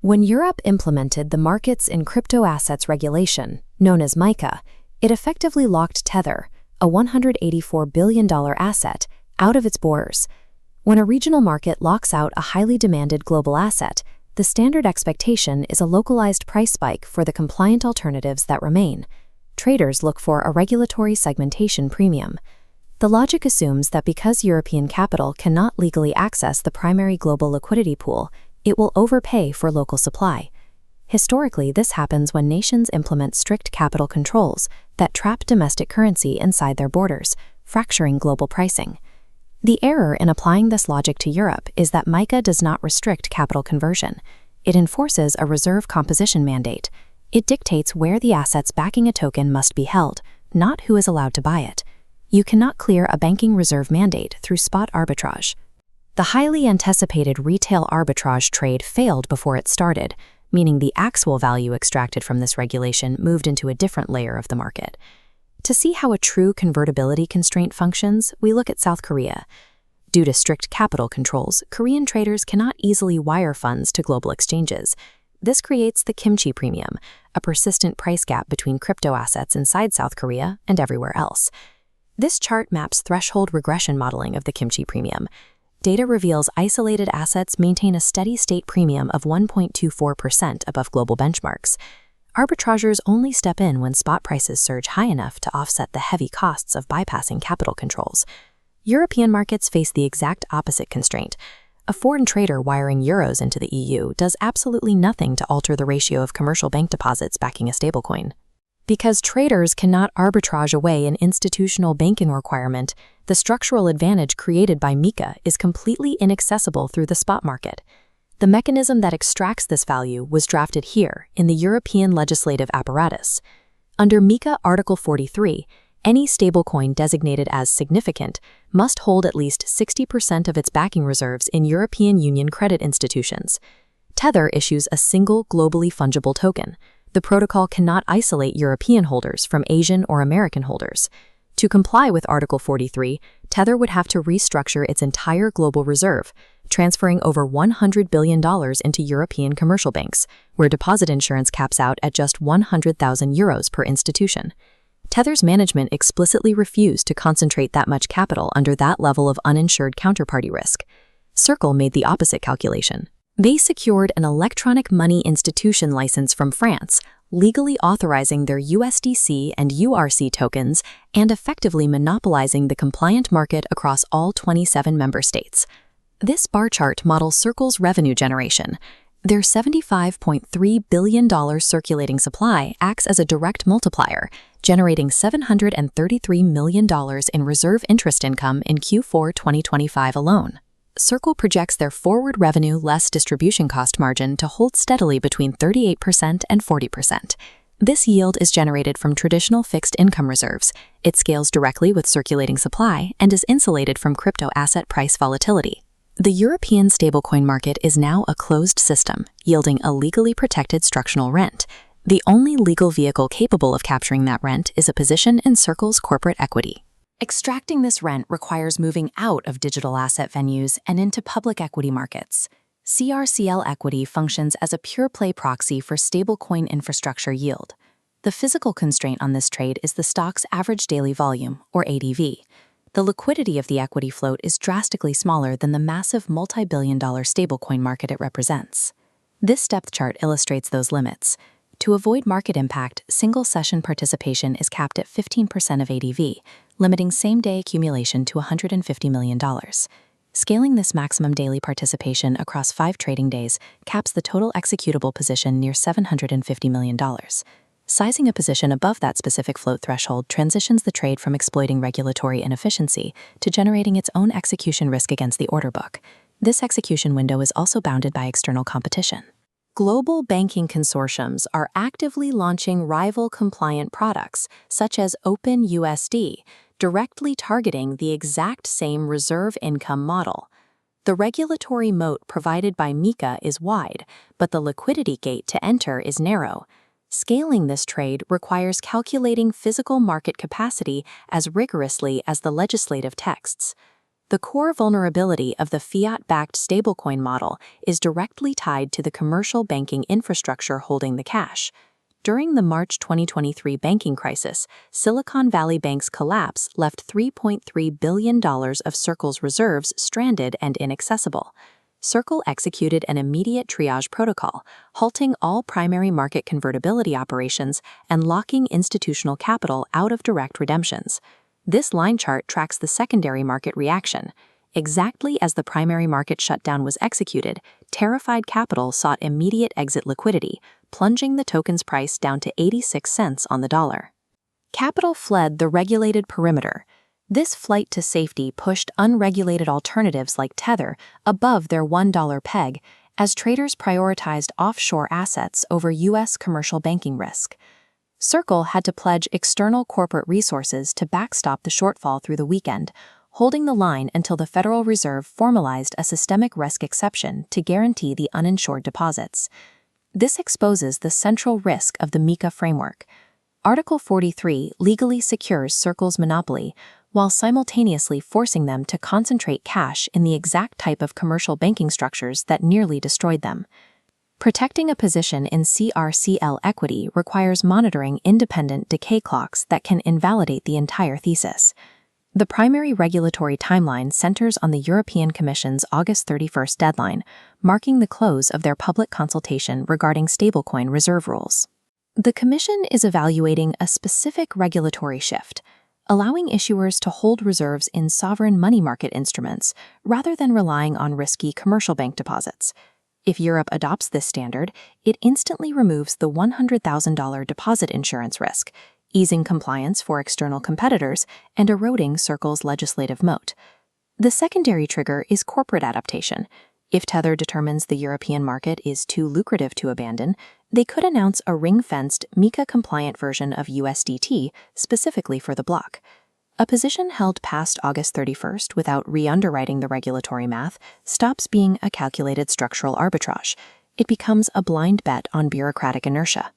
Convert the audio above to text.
When Europe implemented the Markets in Crypto Assets regulation, known as MiCA, it effectively locked Tether, a $184 billion asset, out of its borders. When a regional market locks out a highly demanded global asset, the standard expectation is a localized price spike for the compliant alternatives that remain. Traders look for a regulatory segmentation premium. The logic assumes that because European capital cannot legally access the primary global liquidity pool, it will overpay for local supply. Historically, this happens when nations implement strict capital controls that trap domestic currency inside their borders, fracturing global pricing. The error in applying this logic to Europe is that MiCA does not restrict capital conversion. It enforces a reserve composition mandate. It dictates where the assets backing a token must be held, not who is allowed to buy it. You cannot clear a banking reserve mandate through spot arbitrage. The highly anticipated retail arbitrage trade failed before it started, meaning the actual value extracted from this regulation moved into a different layer of the market. To see how a true convertibility constraint functions, we look at South Korea. Due to strict capital controls, Korean traders cannot easily wire funds to global exchanges. This creates the kimchi premium, a persistent price gap between crypto assets inside South Korea and everywhere else. This chart maps threshold regression modeling of the kimchi premium. Data reveals isolated assets maintain a steady-state premium of 1.24% above global benchmarks. Arbitrageurs only step in when spot prices surge high enough to offset the heavy costs of bypassing capital controls. European markets face the exact opposite constraint. A foreign trader wiring euros into the EU does absolutely nothing to alter the ratio of commercial bank deposits backing a stablecoin. Because traders cannot arbitrage away an institutional banking requirement, the structural advantage created by MiCA is completely inaccessible through the spot market. The mechanism that extracts this value was drafted here in the European legislative apparatus. Under MiCA Article 43, any stablecoin designated as significant must hold at least 60% of its backing reserves in European Union credit institutions. Tether issues a single globally fungible token. The protocol cannot isolate European holders from Asian or American holders. To comply with Article 43, Tether would have to restructure its entire global reserve, transferring over $100 billion into European commercial banks, where deposit insurance caps out at just 100,000 euros per institution. Tether's management explicitly refused to concentrate that much capital under that level of uninsured counterparty risk. CRCL made the opposite calculation. They secured an electronic money institution license from France, legally authorizing their USDC and URC tokens and effectively monopolizing the compliant market across all 27 member states. This bar chart models CRCL's revenue generation. Their $75.3 billion circulating supply acts as a direct multiplier, generating $733 million in reserve interest income in Q4 2025 alone. CRCL projects their forward revenue less distribution cost margin to hold steadily between 38% and 40%. This yield is generated from traditional fixed income reserves. It scales directly with circulating supply and is insulated from crypto asset price volatility. The European stablecoin market is now a closed system, yielding a legally protected structural rent. The only legal vehicle capable of capturing that rent is a position in CRCL's corporate equity. Extracting this rent requires moving out of digital asset venues and into public equity markets. CRCL equity functions as a pure-play proxy for stablecoin infrastructure yield. The physical constraint on this trade is the stock's average daily volume, or ADV. The liquidity of the equity float is drastically smaller than the massive multi-billion-dollar stablecoin market it represents. This depth chart illustrates those limits. To avoid market impact, single-session participation is capped at 15% of ADV, limiting same-day accumulation to $150 million. Scaling this maximum daily participation across 5 trading days caps the total executable position near $750 million. Sizing a position above that specific float threshold transitions the trade from exploiting regulatory inefficiency to generating its own execution risk against the order book. This execution window is also bounded by external competition. Global banking consortiums are actively launching rival-compliant products, such as Open USD, directly targeting the exact same reserve income model. The regulatory moat provided by MiCA is wide, but the liquidity gate to enter is narrow. Scaling this trade requires calculating physical market capacity as rigorously as the legislative texts. The core vulnerability of the fiat-backed stablecoin model is directly tied to the commercial banking infrastructure holding the cash. During the March 2023 banking crisis, Silicon Valley Bank's collapse left $3.3 billion of Circle's reserves stranded and inaccessible. Circle executed an immediate triage protocol, halting all primary market convertibility operations and locking institutional capital out of direct redemptions. This line chart tracks the secondary market reaction. Exactly as the primary market shutdown was executed, terrified capital sought immediate exit liquidity, plunging the token's price down to 86 cents on the dollar. Capital fled the regulated perimeter. This flight to safety pushed unregulated alternatives like Tether above their $1 peg as traders prioritized offshore assets over U.S. commercial banking risk. Circle had to pledge external corporate resources to backstop the shortfall through the weekend, holding the line until the Federal Reserve formalized a systemic risk exception to guarantee the uninsured deposits. This exposes the central risk of the MiCA framework. Article 43 legally secures Circle's monopoly, while simultaneously forcing them to concentrate cash in the exact type of commercial banking structures that nearly destroyed them. Protecting a position in CRCL equity requires monitoring independent decay clocks that can invalidate the entire thesis. The primary regulatory timeline centers on the European Commission's August 31st deadline, marking the close of their public consultation regarding stablecoin reserve rules. The Commission is evaluating a specific regulatory shift, allowing issuers to hold reserves in sovereign money market instruments rather than relying on risky commercial bank deposits. If Europe adopts this standard, it instantly removes the $100,000 deposit insurance risk, easing compliance for external competitors and eroding Circle's legislative moat. The secondary trigger is corporate adaptation. If Tether determines the European market is too lucrative to abandon, they could announce a ring-fenced, MiCA-compliant version of USDT specifically for the bloc. A position held past August 31st without re-underwriting the regulatory math stops being a calculated structural arbitrage. It becomes a blind bet on bureaucratic inertia.